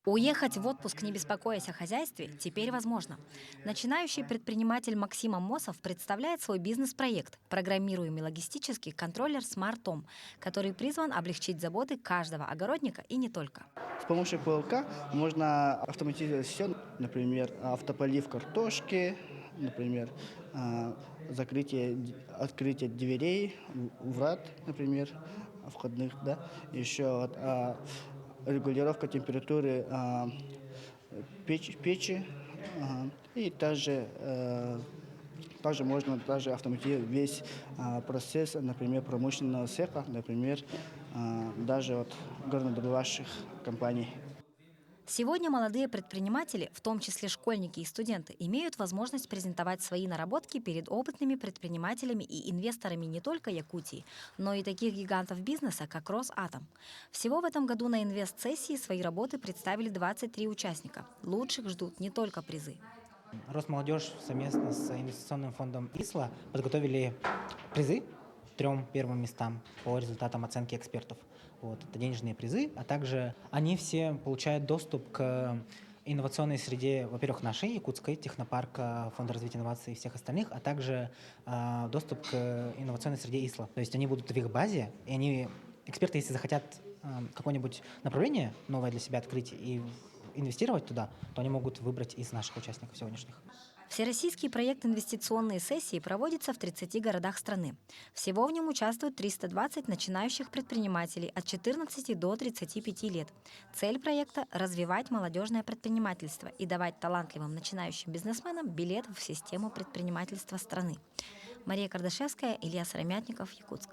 Уехать в отпуск, не беспокоясь о хозяйстве, теперь возможно. Начинающий предприниматель Максим Амосов представляет свой бизнес-проект – программируемый логистический контроллер SmartOm, который призван облегчить заботы каждого огородника и не только. С помощью ПЛК можно автоматизировать все, например, автополив картошки, например, открытие дверей, врат, например, входных, да, еще вот, регулировка температуры печи, и также можно автоматизировать весь процесс, например, промышленного цеха, например, даже вот горнодобывающих компаний. Сегодня молодые предприниматели, в том числе школьники и студенты, имеют возможность презентовать свои наработки перед опытными предпринимателями и инвесторами не только Якутии, но и таких гигантов бизнеса, как Росатом. Всего в этом году на инвест-сессии свои работы представили 23 участника. Лучших ждут не только призы. Росмолодежь совместно с инвестиционным фондом ИСЛА подготовили призы трем первым местам по результатам оценки экспертов. Вот, это денежные призы, а также они все получают доступ к инновационной среде, во-первых, нашей, якутской, технопарка, Фонда развития инноваций и всех остальных, а также доступ к инновационной среде ИСЛА. То есть они будут в их базе, и эксперты, если захотят какое-нибудь направление новое для себя открыть и инвестировать туда, то они могут выбрать из наших участников сегодняшних. Всероссийский проект «Инвестиционные сессии» проводится в 30 городах страны. Всего в нем участвуют 320 начинающих предпринимателей от 14 до 35 лет. Цель проекта – развивать молодежное предпринимательство и давать талантливым начинающим бизнесменам билет в систему предпринимательства страны. Мария Кардашевская, Илья Сыромятников, Якутск.